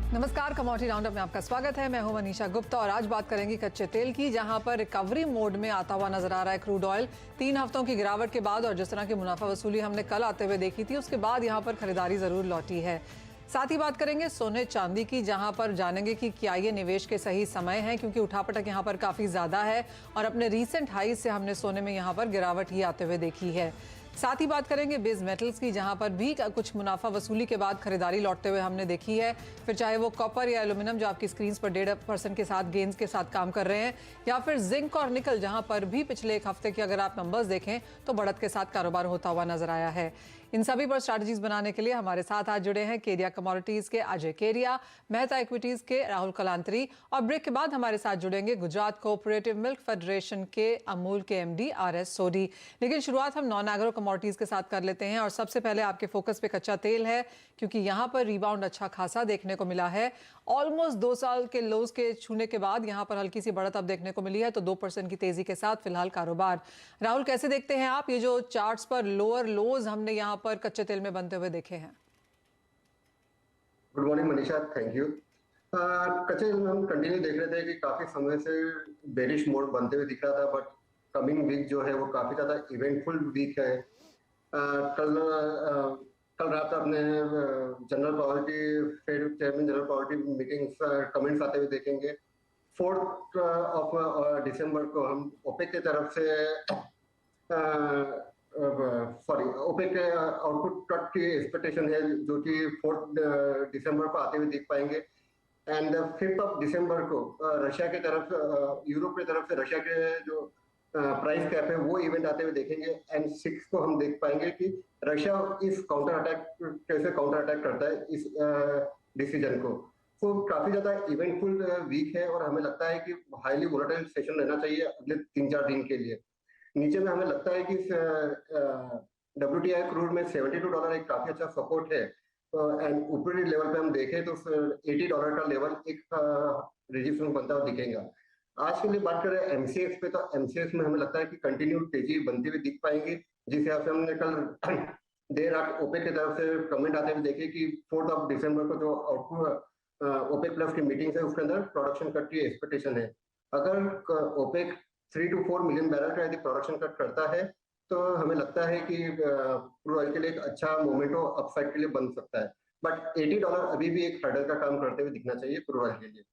नमस्कार, commodity roundup में आपका स्वागत है। मैं हूं मनीषा गुप्ता और आज बात करेंगे कच्चे तेल की, जहां पर रिकवरी मोड में आता हुआ नजर आ रहा है क्रूड ऑयल। 3 हफ्तों की गिरावट के बाद और जिस तरह की मुनाफा वसूली हमने कल आते हुए देखी थी, उसके बाद यहां पर खरीदारी जरूर लौटी है। साथ ही बात करेंगे सोने चांदी की, जहां पर जानेंगे कि क्या ये निवेश के सही समय है, क्योंकि उठापटक यहां पर काफी ज्यादा है और अपने रीसेंट हाई से हमने सोने में यहां पर गिरावट ही आते हुए देखी है। साथ ही बात करेंगे बेस मेटल्स की, जहां पर भी कुछ मुनाफा वसूली के बाद खरीदारी लौटते हुए हमने देखी है। फिर चाहे वो कॉपर या एल्यूमिनियम, जो आपकी स्क्रीन पर 1.5% के साथ गेंस के साथ काम कर रहे हैं, या फिर जिंक और निकल, जहां पर भी पिछले एक हफ्ते के अगर आप नंबर्स देखें तो बढ़त के साथ कारोबार होता हुआ नजर आया है। इन सभी पर स्ट्रैटेजीज बनाने के लिए हमारे साथ आज जुड़े हैं केरिया कमोडिटीज के अजय केरिया, मेहता इक्विटीज के राहुल कलांतरी, और ब्रेक के बाद हमारे साथ जुड़ेंगे गुजरात कोऑपरेटिव मिल्क फेडरेशन के अमूल के एमडी आरएस सोडी। लेकिन शुरुआत हम नॉन एग्रो कमोडिटीज के साथ कर लेते हैं और सबसे पहले आपके फोकस पे कच्चा तेल है, क्योंकि यहां पर रिबाउंड अच्छा खासा देखने को मिला है। ऑलमोस्ट 2 साल के लोज के छूने के बाद यहां पर हल्की सी बढ़त अब देखने को मिली है, तो 2% की तेजी के साथ फिलहाल कारोबार। राहुल, कैसे देखते हैं आप ये जो चार्ट्स पर लोअर लोज हमने यहां पर कच्चे तेल में बनते हुए देखे हैं? Good morning Manisha, thank you. कच्चे तेल में हम कंटिन्यू देख रहे थे कि काफी समय से बेरिश मोड बनते हुए दिख रहा था, बट कमिंग वीक जो है वो काफी ज्यादा इवेंटफुल वीक है। कल रात अपने general polity Fed chairman general polity meetings comments आते हुए देखेंगे। 4 दिसंबर को हम ओपेक की तरफ से ओपेक के आउटपुट कट की एक्सपेक्टेशन है, जो कि 4 दिसंबर को आते हुए देख पाएंगे। एंड 5 दिसंबर को रशिया की तरफ, यूरोप की तरफ से रशिया के जो प्राइस कैप है वो इवेंट आते हुए देखेंगे। एंड 6 को हम देख पाएंगे कि रशिया इस काउंटर अटैक कैसे काउंटर अटैक करता है इस डिसीजन को। तो काफी ज्यादा इवेंटफुल वीक है और हमें लगता है कि हाईली वोलेटाइल सेशन रहना चाहिए अगले 3-4 दिन के लिए। नीचे में हमें लगता है कि WTI क्रूड में $72 एक काफी अच्छा सपोर्ट है। एंड ऊपरी लेवल पे हम देखें तो $80 का लेवल एक रेजिस्टेंस बनता हुआ दिखेगा। आज के लिए बात करें MCX पे, तो MCX में हमें लगता है कि कंटिन्यू तेजी बनती हुई दिख पाएंगी, जिस हिसाब से हमने कल देर रात ओपेक की तरफ से कमेंट आते हुए देखे कि 4 दिसंबर को जो आउटपुट ओपेक प्लस की मीटिंग है उसके अंदर प्रोडक्शन कट की एक्सपेक्टेशन है। अगर ओपेक 3 to 4 मिलियन बैरल का यदि प्रोडक्शन कट करता है तो हमें लगता है कि क्रूड ऑयल के लिए एक अच्छा मोमेंटो अपसाइड के लिए बन सकता है। बट $80 अभी भी एक हर्डल का काम करते हुए दिखना चाहिए क्रूड ऑयल के लिए।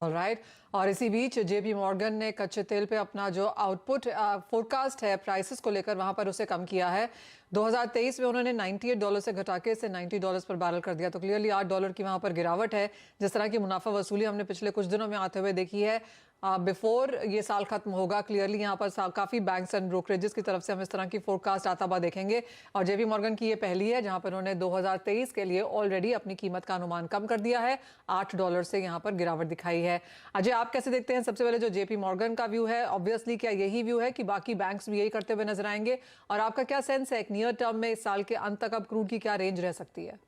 ऑलराइट, और इसी बीच जेपी मॉर्गन ने कच्चे तेल पे अपना जो आउटपुट फोरकास्ट है प्राइसेस को लेकर, वहां पर उसे कम किया है। 2023 में उन्होंने $98 से घटा के इसे $90 पर बैरल कर दिया, तो क्लियरली $8 की वहां पर गिरावट है। जिस तरह की मुनाफा वसूली हमने पिछले कुछ दिनों में आते हुए देखी है, बिफोर ये साल खत्म होगा, क्लियरली यहाँ पर काफी बैंक्स एंड ब्रोकरेजेस की तरफ से हम इस तरह की फोरकास्ट आता हुआ देखेंगे। और जेपी मॉर्गन की ये पहली है जहां पर उन्होंने 2023 के लिए ऑलरेडी अपनी कीमत का अनुमान कम कर दिया है। $8 से यहाँ पर गिरावट दिखाई है। अजय, आप कैसे देखते हैं सबसे पहले जो जेपी मॉर्गन का व्यू है? ऑब्वियसली क्या यही व्यू है कि बाकी बैंक्स भी यही करते हुए नजर आएंगे? और आपका क्या सेंस है एक नियर टर्म में इस साल के अंत तक अब क्रूड की क्या रेंज रह सकती है?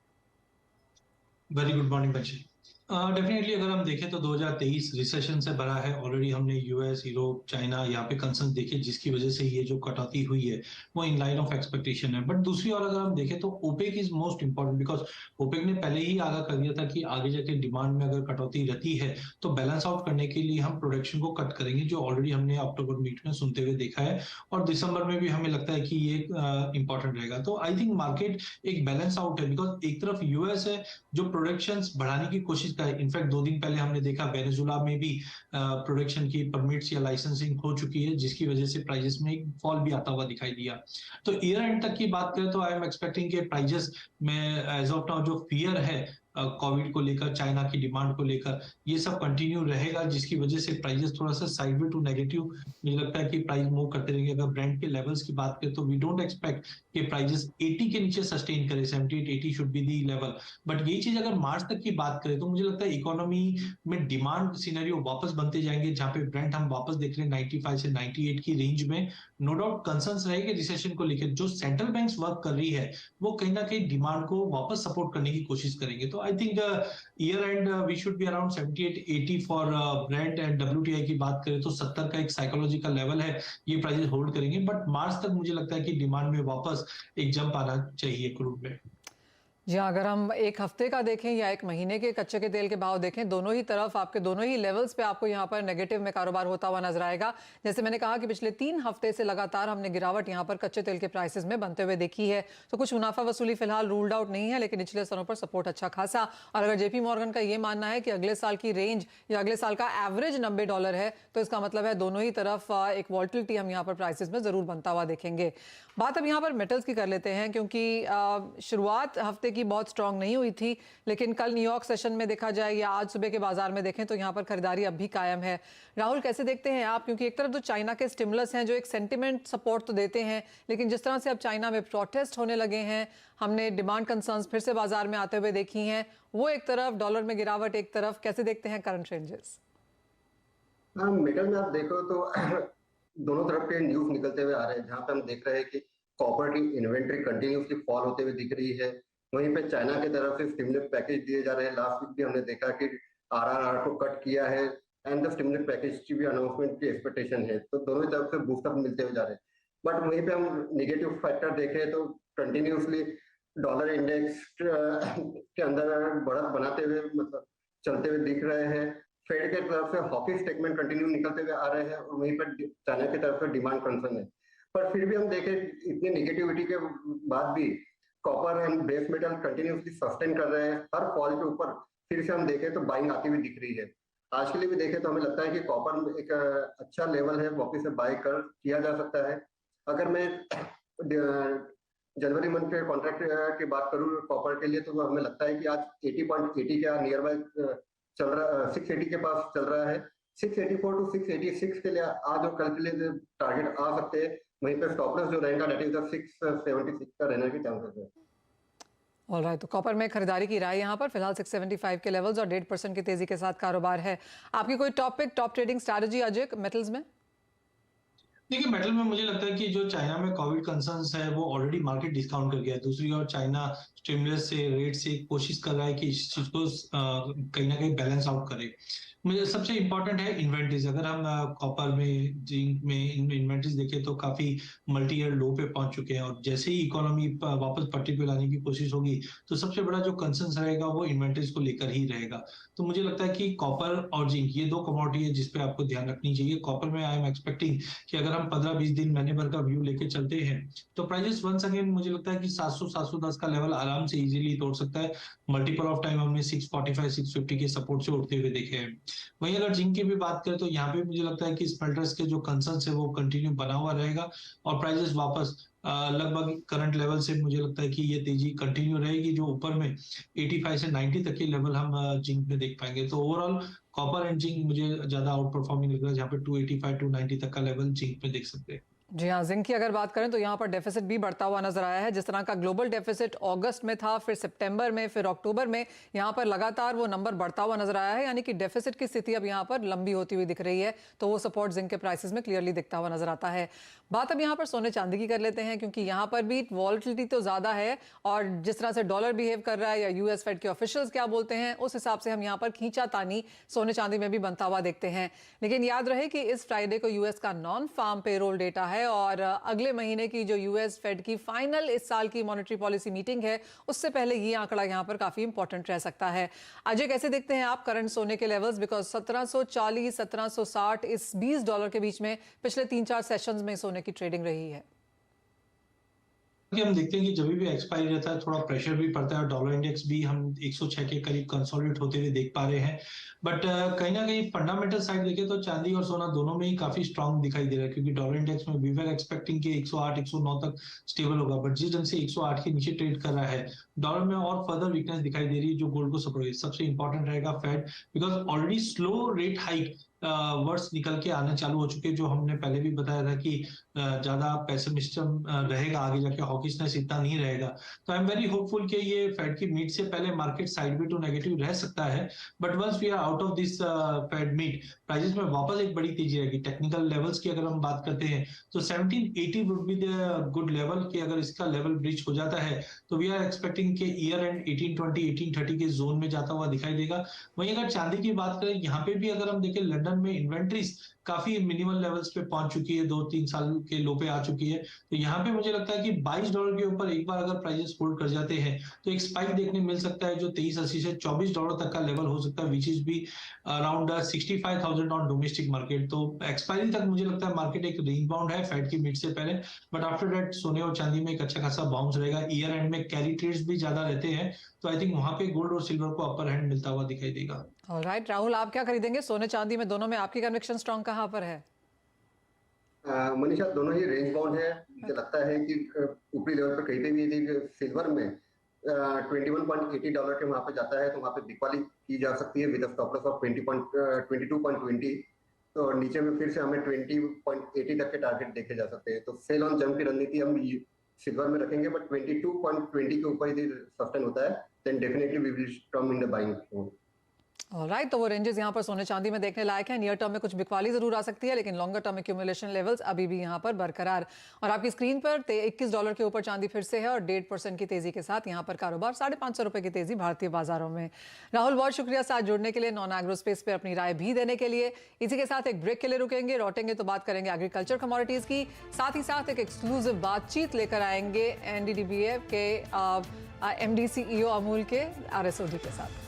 वेरी गुड मॉर्निंग बच्चे। डेफिनेटली अगर हम देखें तो 2023 रिसेशन से भरा है। ऑलरेडी हमने यूएस, यूरोप, चाइना यहाँ पे कंसर्न देखे, जिसकी वजह से ये जो कटौती हुई है वो इन लाइन ऑफ एक्सपेक्टेशन है। बट दूसरी ओर अगर हम देखें तो OPEC is most important, because OPEC ने पहले ही आगाह कर दिया था कि आगे जाके डिमांड में अगर कटौती रहती है तो बैलेंस आउट करने के लिए हम प्रोडक्शन को कट करेंगे, जो ऑलरेडी हमने अक्टूबर मीट में सुनते हुए देखा है और दिसंबर में भी हमें लगता है कि ये इंपॉर्टेंट रहेगा। तो आई थिंक मार्केट एक बैलेंस आउट है, बिकॉज एक तरफ यूएस है जो प्रोडक्शन बढ़ाने की कोशिश कर, इनफैक्ट 2 दिन पहले हमने देखा वेनेजुला में भी प्रोडक्शन की परमिट्स या लाइसेंसिंग हो चुकी है, जिसकी वजह से प्राइजेस में एक फॉल भी आता हुआ दिखाई दिया। तो ईयर एंड तक की बात करें तो आई एम एक्सपेक्टिंग के प्राइजेस में एज ऑफ नाउ जो फियर है कोविड को लेकर, चाइना की डिमांड को लेकर, ये सब कंटिन्यू रहेगा, जिसकी वजह से प्राइजेस थोड़ा सा साइडवे टू नेगेटिव मुझे लगता है कि प्राइस मूव करते रहेंगे। अगर ब्रांड के लेवल्स की बात करें तो वी डोंट एक्सपेक्ट कि प्राइजेस 80 के नीचे सस्टेन करे। 78-80 should be the level. But यही चीज अगर मार्च तक की बात करें तो मुझे लगता है इकोनॉमी में डिमांड सिनेरियो वापस बनते जाएंगे, जहां पे ब्रांड हम वापस देख रहे हैं 95 से 98 की रेंज में। नो डाउट कंसर्न्स रहेंगे रिसेशन को लेकर। जो सेंट्रल बैंक्स वर्क कर रही है वो कहीं ना कहीं डिमांड को वापस सपोर्ट करने की कोशिश करेंगे। तो I think year end we should be around 78-80 for Brent. And WTI की बात करें तो 70 का एक साइकोलॉजिकल लेवल है, ये प्राइसेस होल्ड करेंगे। बट मार्च तक मुझे लगता है कि डिमांड में वापस एक जंप आना चाहिए क्रूड में। जी हाँ, अगर हम एक हफ्ते का देखें या एक महीने के कच्चे के तेल के भाव देखें, दोनों ही तरफ आपके दोनों ही लेवल्स पे आपको यहाँ पर नेगेटिव में कारोबार होता हुआ नजर आएगा। जैसे मैंने कहा कि पिछले 3 हफ्ते से लगातार हमने गिरावट यहाँ पर कच्चे तेल के प्राइसेस में बनते हुए देखी है। तो कुछ मुनाफा वसूली फिलहाल रूल्ड आउट नहीं है, लेकिन निचले स्तरों पर सपोर्ट अच्छा खासा। और अगर जेपी मॉर्गन का ये मानना है कि अगले साल की रेंज या अगले साल का एवरेज $90 है, तो इसका मतलब है दोनों ही तरफ एक वॉल्टिलिटी हम यहाँ पर प्राइसेस में जरूर बनता हुआ देखेंगे। बात अब यहाँ पर मेटल्स की कर लेते हैं, क्योंकि शुरुआत हफ्ते की बहुत स्ट्रांग नहीं हुई थी, लेकिन कल न्यूयॉर्क सेशन में देखा जाए या आज सुबह के बाजार में देखें तो यहाँ पर खरीदारी अब भी कायम है। राहुल, कैसे देखते हैं आप? क्योंकि एक तरफ तो चाइना के स्टिमुलस हैं जो एक सेंटिमेंट सपोर्ट तो देते हैं, लेकिन जिस तरह से अब चाइना में प्रोटेस्ट होने लगे हैं, हमने डिमांड कंसर्न्स फिर से बाजार में आते हुए देखी हैं, वो एक तरफ, डॉलर में गिरावट एक तरफ, कैसे देखते हैं करंट रेंजेस? हाँ, मेटल में आप देखो तो दोनों तरफ के न्यूज निकलते हुए आ रहे हैं, जहाँ पे हम देख रहे हैं कि कॉपर की इन्वेंट्री कंटिन्यूसली फॉल होते हुए दिख रही है। वहीं पे चाइना की तरफ से स्टिमुलस पैकेज दिए जा रहे हैं। लास्ट वीक भी हमने देखा कि आरआरआर को कट किया है एंड द स्टिमुलस पैकेज की भी अनाउंसमेंट की एक्सपेक्टेशन है। तो दोनों ही तरफ से बूस्टअप मिलते हुए जा रहे हैं। बट वहीं पे हम नेगेटिव फैक्टर देखें तो कंटिन्यूसली डॉलर इंडेक्स के अंदर बढ़त बनाते हुए मतलब चलते हुए दिख रहे हैं। फेड के तरफ से हॉकी स्टेटमेंट कंटिन्यू निकलते हुए आ रहे हैं और वहीं पर चाइना की तरफ से डिमांड कंसर्न है। पर फिर भी हम देखें इतनी निगेटिविटी के बाद भी copper and base metal continuously sustain कर रहे हैं। हर फॉल के ऊपर फिर से हम देखें तो बाइंग आती हुई दिख रही है। आज के लिए भी देखें तो हमें लगता है कि कॉपर एक अच्छा लेवल है, वापिस से बाय कर किया जा सकता है। अगर मैं जनवरी मंथ के कॉन्ट्रैक्ट की बात करूं कॉपर के लिए, तो हमें लगता है कि आज 80.80 के नियर बाय चल रहा, 680 के पास चल रहा है। 684 टू 686 के लिए आज और कल के लिए टारगेट आ सकते हैं। वहीं पे स्टॉप लॉस जो रहेगा दैट इज 676 का रहने के चांसेस है। ऑलराइट, तो कॉपर में खरीदारी की राय यहाँ पर फिलहाल 675 के लेवल्स और 1.5% की तेजी के साथ कारोबार है। आपकी कोई top trading strategy Ajay metals में? देखिए, मेटल में मुझे लगता है कि जो चाइना में कोविड कंसर्न्स है वो ऑलरेडी मार्केट डिस्काउंट कर गया है। दूसरी ओर चाइना स्टिमुलस से रेट से कोशिश कर रहा है कि इस चीज को कहीं ना कहीं बैलेंस आउट करे। मुझे सबसे इंपॉर्टेंट है इन्वेंट्रीज। अगर हम कॉपर में, जिंक में इन्वेंट्रीज देखें तो काफी मल्टी ईयर लो पे पहुंच चुके हैं और जैसे ही इकोनॉमी वापस पटरी पे लाने की कोशिश होगी तो सबसे बड़ा जो कंसर्न रहेगा वो इन्वेंट्रीज को लेकर ही रहेगा। तो मुझे लगता है कि कॉपर और जिंक ये दो कमोडिटी है जिसपे आपको ध्यान रखनी चाहिए। कॉपर में आई एम एक्सपेक्टिंग कि अगर हम 15-20 दिन, महीने भर का व्यू लेके चलते हैं तो प्राइसेस वंस अगेन मुझे लगता है कि 700-710 का लेवल आराम से इजीली तोड़ सकता है। मल्टीपल ऑफ टाइम हमने 645-650 के सपोर्ट से उठते हुए देखे हैं। वहीं अगर जिंक की भी बात करें तो यहाँ पे मुझे लगता है कि स्मेल्टर्स के जो कंसर्न्स है वो कंटिन्यू बना हुआ रहेगा और प्राइसेस वापस लगभग करंट लेवल से मुझे लगता है कि ये तेजी कंटिन्यू रहेगी, जो ऊपर में 85 से 90 तक के लेवल हम जिंक में देख पाएंगे। तो ओवरऑल कॉपर एंड जिंक मुझे ज्यादा आउट परफॉर्मिंग लग रहा है, जहाँ पे 285-290 तक का लेवल जिंक में देख सकते हैं। जी हाँ, जिंक की अगर बात करें तो यहाँ पर डेफिसिट भी बढ़ता हुआ नजर आया है। जिस तरह का ग्लोबल डेफिसिट अगस्त में था, फिर सितंबर में, फिर अक्टूबर में, यहाँ पर लगातार वो नंबर बढ़ता हुआ नजर आया है। यानी कि डेफिसिट की स्थिति अब यहाँ पर लंबी होती हुई दिख रही है, तो वो सपोर्ट जिंक के प्राइसेस में क्लियरली दिखता हुआ नजर आता है। बात अब यहाँ पर सोने चांदी की कर लेते हैं, क्योंकि यहाँ पर भी वॉलेटिलिटी तो ज्यादा है और जिस तरह से डॉलर बिहेव कर रहा है या यूएस फेड के ऑफिशियल्स क्या बोलते हैं, उस हिसाब से हम यहाँ पर खींचा तानी सोने चांदी में भी बनता हुआ देखते हैं। लेकिन याद रहे कि इस फ्राइडे को यूएस का नॉन फार्म पेरोल डेटा है और अगले महीने की जो यूएस फेड की फाइनल इस साल की मॉनेटरी पॉलिसी मीटिंग है, उससे पहले ये आंकड़ा यहाँ पर काफी इंपॉर्टेंट रह सकता है। अजय, कैसे देखते हैं आप करंट सोने के लेवल्स? बिकॉज 1740, 1760 इस $20 के बीच में पिछले 3-4 सेशंस में सोने की ट्रेडिंग रही है। हम देखते हैं कि जब भी एक्सपायरी रहता है थोड़ा प्रेशर भी पड़ता है। डॉलर इंडेक्स भी हम 106 के करीब कंसोलिडेट होते हुए देख पा रहे हैं। बट कहीं ना कहीं फंडामेंटल साइड देखें तो चांदी और सोना दोनों में ही काफी स्ट्रांग दिखाई दे रहा है, क्योंकि डॉलर इंडेक्स में वी वर एक्सपेक्टिंग कि 108, 109 तक स्टेबल होगा, बट जिस ढंग से 108 के नीचे ट्रेड कर रहा है, डॉलर में और फर्दर वीकनेस दिखाई दे रही है जो गोल्ड को सपोर्ट। सबसे इंपॉर्टेंट रहेगा Fed, because already slow rate hike words निकल के आने चालू हो चुके, जो हमने पहले भी बताया था कि ज्यादा पेसिमिस्टम रहेगा, आगे जाके हॉकिशनेस इतना नहीं रहेगा। तो आई एम वेरी होपफुल कि ये फेड की मीट से पहले मार्केट साइड टू नेगेटिव रह सकता है, but once we are out of this Fed meet prices में वापस एक बड़ी तेजी रहेगी। टेक्निकल लेवल्स की अगर हम बात करते हैं तो 1780 would be the good level, कि अगर इसका लेवल ब्रीच हो जाता है तो वी आर एक्सपेक्टिंग मार्केटिंग के ईयर एंड 1820 1830 के जोन में जाता हुआ दिखाई देगा। वहीं अगर चांदी की बात करें, यहाँ पे भी अगर हम देखें लंदन में इन्वेंट्रीज काफी मिनिमल लेवल्स पे पहुंच चुकी है, 2-3 साल के लो पे आ चुकी है। तो यहाँ पे मुझे लगता है कि $22 के ऊपर एक बार अगर प्राइसेस होल्ड कर जाते हैं तो एक स्पाइक देखने मिल सकता है, जो 23.80 से $24 तक का लेवल हो सकता है, विच इज भी अराउंड 65,000 ऑन डोमेस्टिक मार्केट। तो एक्सपायरी तक मुझे लगता है मार्केट एक रीबाउंड है फेड की मीट से पहले, बट आफ्टर दैट सोने और चांदी में एक अच्छा खासा बाउंस रहेगा। ईयर एंड में कैरी ट्रेड्स भी ज्यादा रहते हैं, तो आई थिंक वहां पे गोल्ड और सिल्वर को अपर हैंड मिलता हुआ दिखाई देगा। ऑलराइट राहुल, आप क्या खरीदेंगे सोने चांदी में, दोनों में आपकी कन्विक्शन स्ट्रॉन्ग कहाँ पर है? मनीषा, दोनों ही रेंज बाउंड है। मुझे लगता है कि ऊपरी लेवल पर कहीं पे भी यदि सिल्वर में $21.80 के वहां पे जाता है तो वहां पे बिकवाली की जा सकती है विद स्टॉप लॉस ऑफ 22.20। तो नीचे में फिर से हमें 20.80 तक के टारगेट देखे जा सकते हैं। तो सेल ऑन जंप की रणनीति हम सिल्वर में रखेंगे, बट 22.20 के ऊपर यदि सस्टेन होता है then definitely we will come in the buying. Alright, तो वो रेंजेस यहाँ पर सोने चांदी में देखने लायक है। नियर टर्म में कुछ बिकवाली जरूर आ सकती है, लेकिन लॉन्गर टर्म एक्यूमुलेशन लेवल्स अभी भी यहाँ पर बरकरार। और आपकी स्क्रीन पर $21 के ऊपर चांदी फिर से है और 1.5% की तेजी के साथ यहाँ पर कारोबार, ₹550 की तेजी भारतीय बाजारों में। राहुल, बहुत शुक्रिया साथ जुड़ने के लिए, नॉन एग्रो स्पेस पे अपनी राय भी देने के लिए। इसी के साथ एक ब्रेक के लिए रुकेंगे, लौटेंगे तो बात करेंगे एग्रीकल्चर कमोडिटीज की, साथ ही साथ एक एक्सक्लूसिव बातचीत लेकर आएंगे NDDBF के MD CEO अमूल के RSOD के साथ।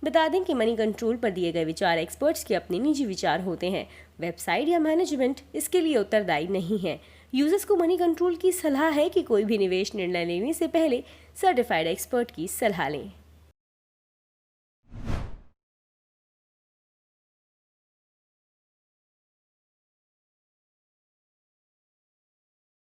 बता दें कि मनी कंट्रोल पर दिए गए विचार एक्सपर्ट्स के अपने निजी विचार होते हैं। वेबसाइट या मैनेजमेंट इसके लिए उत्तरदायी नहीं है। यूजर्स को मनी कंट्रोल की सलाह है कि कोई भी निवेश निर्णय लेने से पहले सर्टिफाइड एक्सपर्ट की सलाह लें।